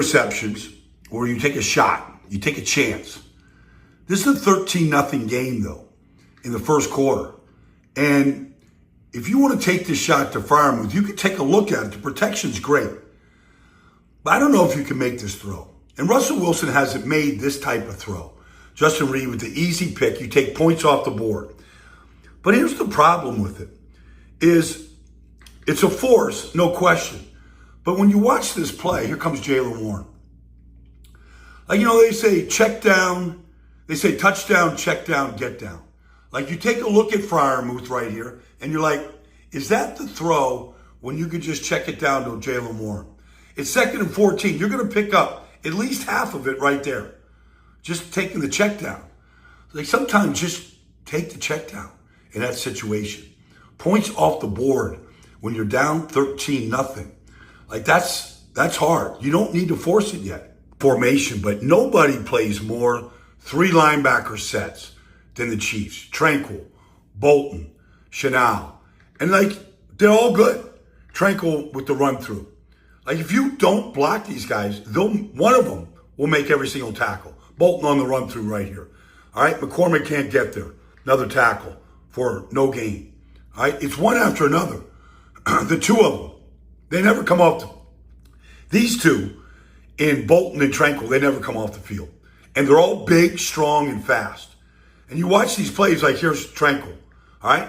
Receptions where you take a shot, you take a chance. This is a 13-0 game, though, in the first quarter. And if you want to take this shot to Freiermuth, you can take a look at it. The protection's great. But I don't know if you can make this throw. And Russell Wilson hasn't made this type of throw. Justin Reed with the easy pick, you take points off the board. But here's the problem with it, is it's a force, no question. But when you watch this play, here comes Jaylen Warren. Like, they say check down, they say touchdown, check down, get down. Like, you take a look at Freiermuth right here, and you're like, is that the throw when you could just check it down to Jaylen Warren? It's 2nd and 14. You're going to pick up at least half of it right there. Just taking the check down. Like, sometimes just take the check down in that situation. Points off the board when you're down 13-0. Like, that's hard. You don't need to force it yet. Formation, but nobody plays more 3 linebacker sets than the Chiefs. Tranquil, Bolton, Chanel. And, they're all good. Tranquil with the run-through. Like, if you don't block these guys, one of them will make every single tackle. Bolton on the run-through right here. All right, McCormick can't get there. Another tackle for no gain. All right, it's one after another. The two of them, they never come off. These two, in Bolton and Tranquil, they never come off the field. And they're all big, strong, and fast. And you watch these plays, like here's Tranquil. All right?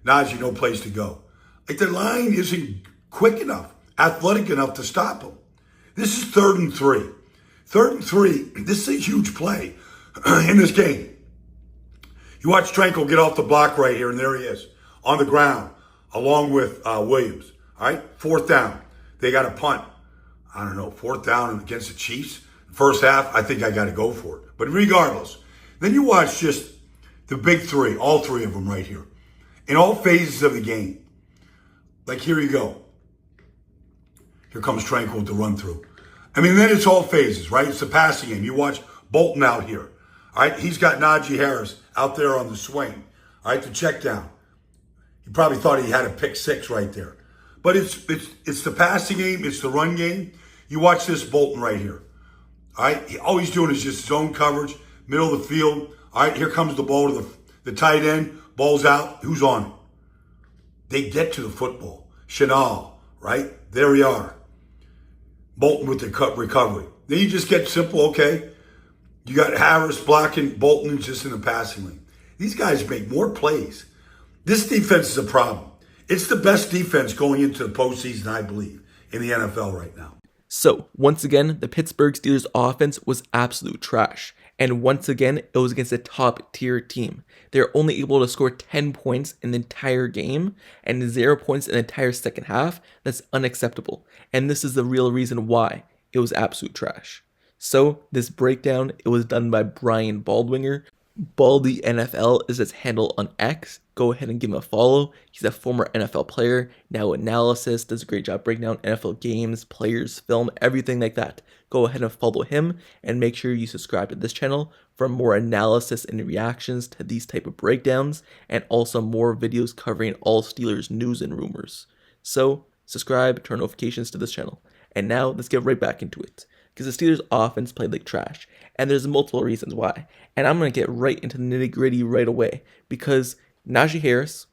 Najee, no place to go. Like, the line isn't quick enough, athletic enough to stop him. This is 3rd and 3. 3rd and 3, this is a huge play in this game. You watch Tranquil get off the block right here, and there he is on the ground, along with Williams. All right? 4th down. They got a punt. I don't know, 4th down against the Chiefs. First half, I think I got to go for it. But regardless, then you watch just the big 3, all 3 of them right here, in all phases of the game. Like, here you go. Here comes Tranquil with the run-through. I mean, then it's all phases, right? It's the passing game. You watch Bolton out here. All right, he's got Najee Harris out there on the swing. All right, the check down. He probably thought he had a pick 6 right there. But it's the passing game. It's the run game. You watch this Bolton right here. All right, all he's doing is just zone coverage, middle of the field. All right, here comes the ball to the tight end. Ball's out. Who's on it? They get to the football. Chanel, right? There we are. Bolton with the recovery. Then you just get simple, okay? You got Harris blocking, Bolton just in the passing lane. These guys make more plays. This defense is a problem. It's the best defense going into the postseason, I believe, in the NFL right now. So, once again, the Pittsburgh Steelers offense was absolute trash. And once again, it was against a top-tier team. They're only able to score 10 points in the entire game and 0 points in the entire second half. That's unacceptable. And this is the real reason why it was absolute trash. So, this breakdown, it was done by Brian Baldwinger. Baldy NFL is his handle on X. Go ahead and give him a follow. He's a former NFL player, now analysis, does a great job breaking down NFL games, players, film, everything like that. Go ahead and follow him and make sure you subscribe to this channel for more analysis and reactions to these type of breakdowns and also more videos covering all Steelers news and rumors. So subscribe, turn notifications to this channel. And now let's get right back into it. Because the Steelers offense played like trash. And there's multiple reasons why. And I'm going to get right into the nitty gritty right away. Because Najee Harris,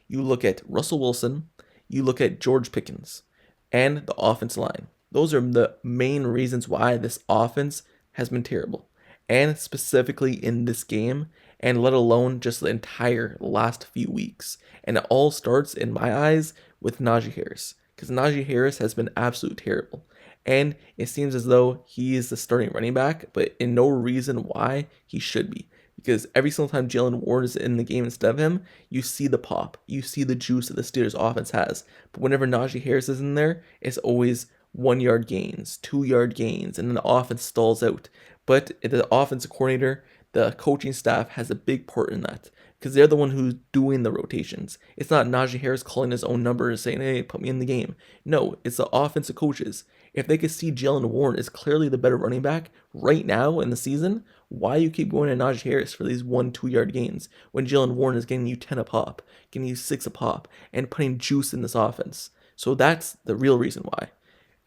you look at Russell Wilson, you look at George Pickens, and the offensive line. Those are the main reasons why this offense has been terrible. And specifically in this game, and let alone just the entire last few weeks. And it all starts, in my eyes, with Najee Harris. Because Najee Harris has been absolutely terrible. And it seems as though he is the starting running back, but in no reason why he should be. Because every single time Jaylen Warren is in the game instead of him, you see the pop. You see the juice that the Steelers offense has. But whenever Najee Harris is in there, it's always 1 yard gains, 2 yard gains, and then the offense stalls out. But the offensive coordinator, the coaching staff has a big part in that. Because they're the one who's doing the rotations. It's not Najee Harris calling his own number and saying, hey, put me in the game. No, it's the offensive coaches. If they could see Jaylen Warren is clearly the better running back right now in the season, why you keep going to Najee Harris for these 1-2 yard gains when Jaylen Warren is getting you 10 a pop, getting you 6 a pop, and putting juice in this offense? So that's the real reason why.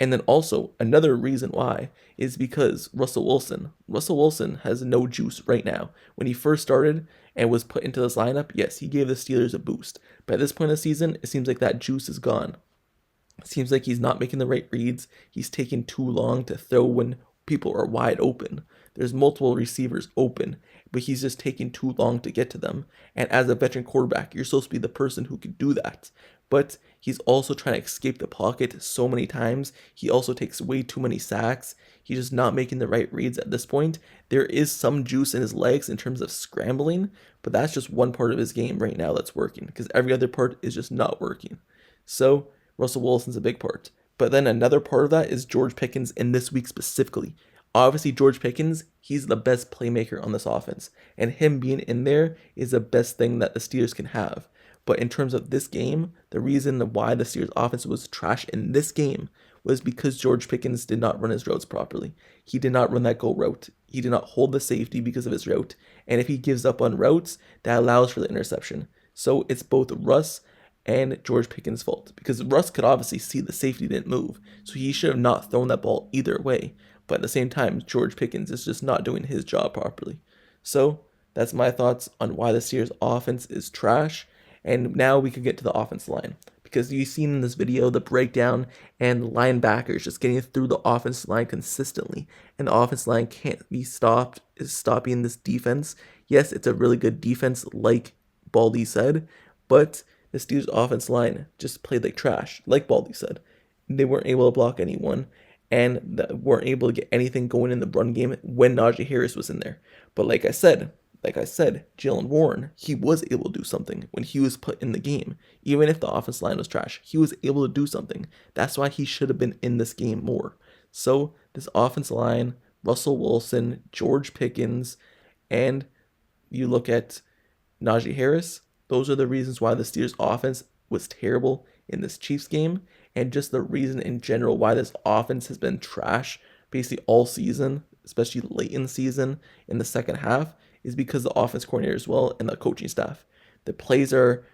And then also another reason why is because Russell Wilson has no juice right now. When he first started and was put into this lineup, yes, he gave the Steelers a boost. But at this point of the season, it seems like that juice is gone. It seems like he's not making the right reads. He's taking too long to throw when people are wide open. There's multiple receivers open, but he's just taking too long to get to them. And as a veteran quarterback, you're supposed to be the person who can do that. But he's also trying to escape the pocket so many times. He also takes way too many sacks. He's just not making the right reads at this point. There is some juice in his legs in terms of scrambling, but that's just one part of his game right now that's working, because every other part is just not working. So Russell Wilson's a big part. But then another part of that is George Pickens in this week specifically. Obviously, George Pickens, he's the best playmaker on this offense. And him being in there is the best thing that the Steelers can have. But in terms of this game, the reason why the Steelers offense was trash in this game was because George Pickens did not run his routes properly. He did not run that go route. He did not hold the safety because of his route. And if he gives up on routes, that allows for the interception. So it's both Russ and George Pickens' fault, because Russ could obviously see the safety didn't move, so he should have not thrown that ball either way. But at the same time, George Pickens is just not doing his job properly. So that's my thoughts on why the Steelers offense is trash. And now we can get to the offense line, because you've seen in this video the breakdown and the linebackers just getting through the offense line consistently, and the offense line can't be stopped, is stopping this defense. Yes, it's a really good defense, like Baldy said, but the Steelers offense line just played like trash, like Baldy said. They weren't able to block anyone, and weren't able to get anything going in the run game when Najee Harris was in there. But like I said, Jalen Warren, he was able to do something when he was put in the game. Even if the offense line was trash, he was able to do something. That's why he should have been in this game more. So this offense line, Russell Wilson, George Pickens, and you look at Najee Harris, those are the reasons why the Steelers offense was terrible in this Chiefs game, and just the reason in general why this offense has been trash basically all season, especially late in the season in the second half, is because the offense coordinator as well and the coaching staff. The plays are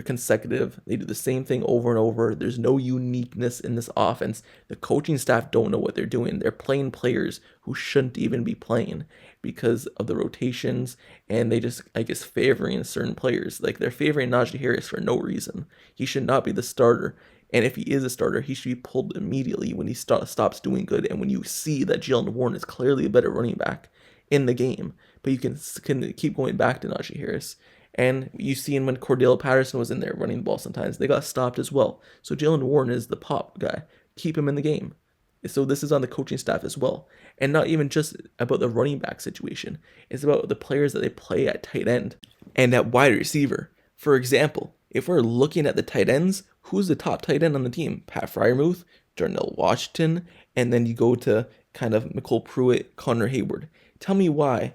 consecutive. They do the same thing over and over. There's no uniqueness in this offense. The coaching staff don't know what they're doing. They're playing players who shouldn't even be playing because of the rotations, and they just, I guess, favoring certain players. Like, they're favoring Najee Harris for no reason. He should not be the starter. And if he is a starter, he should be pulled immediately when he stops doing good, and when you see that Jalen Warren is clearly a better running back in the game. But you can keep going back to Najee Harris. And you seen when Cordell Patterson was in there running the ball sometimes, they got stopped as well. So Jalen Warren is the pop guy. Keep him in the game. So this is on the coaching staff as well. And not even just about the running back situation. It's about the players that they play at tight end and at wide receiver. For example, if we're looking at the tight ends, who's the top tight end on the team? Pat Freiermuth, Darnell Washington, and then you go to kind of McCole Pruitt, Connor Hayward. Tell me why,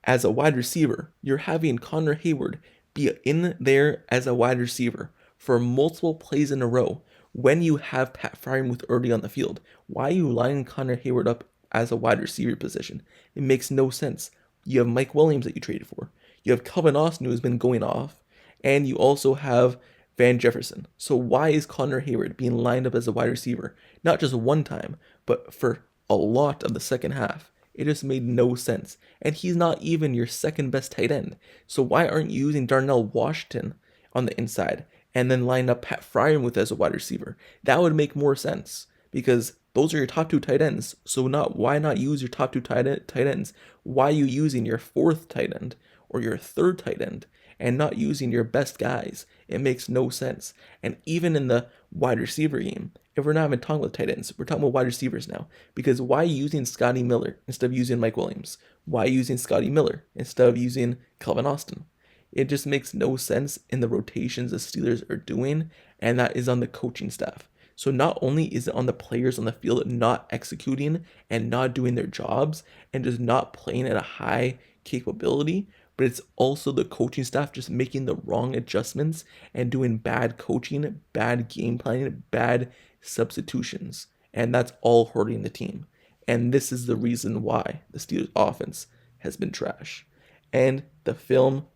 as a wide receiver, you're having Connor Hayward be in there as a wide receiver for multiple plays in a row when you have Pat Freiermuth already on the field. Why are you lining Connor Hayward up as a wide receiver position? It makes no sense. You have Mike Williams that you traded for. You have Calvin Austin, who has been going off. And you also have Van Jefferson. So why is Connor Hayward being lined up as a wide receiver? Not just one time, but for a lot of the second half. It just made no sense. And he's not even your second best tight end. So why aren't you using Darnell Washington on the inside and then line up Pat Freiermuth as a wide receiver? That would make more sense, because those are your top two tight ends. So why not use your top two tight ends? Why are you using your fourth tight end or your third tight end and not using your best guys? It makes no sense. And even in the wide receiver game, if we're not even talking about tight ends, we're talking about wide receivers now. Because why using Scotty Miller instead of using Mike Williams? Why using Scotty Miller instead of using Calvin Austin? It just makes no sense in the rotations the Steelers are doing, and that is on the coaching staff. So not only is it on the players on the field not executing and not doing their jobs and just not playing at a high capability, but it's also the coaching staff just making the wrong adjustments and doing bad coaching, bad game planning, bad substitutions. And that's all hurting the team. And this is the reason why the Steelers offense has been trash. And the film,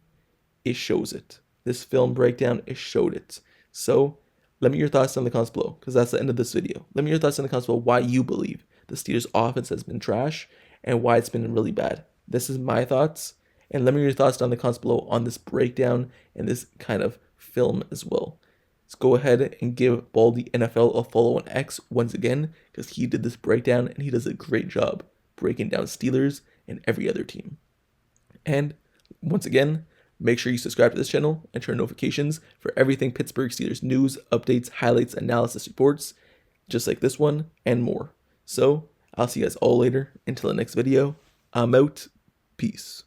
it shows it. This film breakdown, it showed it. So Let me know your thoughts in the comments below, because that's the end of this video. Let me know your thoughts in the comments below why you believe the Steelers' offense has been trash and why it's been really bad. This is my thoughts, and let me know your thoughts down in the comments below on this breakdown and this kind of film as well. Let's go ahead and give Baldy NFL a follow on X once again, because he did this breakdown and he does a great job breaking down Steelers and every other team. And once again, make sure you subscribe to this channel and turn notifications for everything Pittsburgh Steelers news, updates, highlights, analysis reports, just like this one and more. So I'll see you guys all later. Until the next video, I'm out. Peace.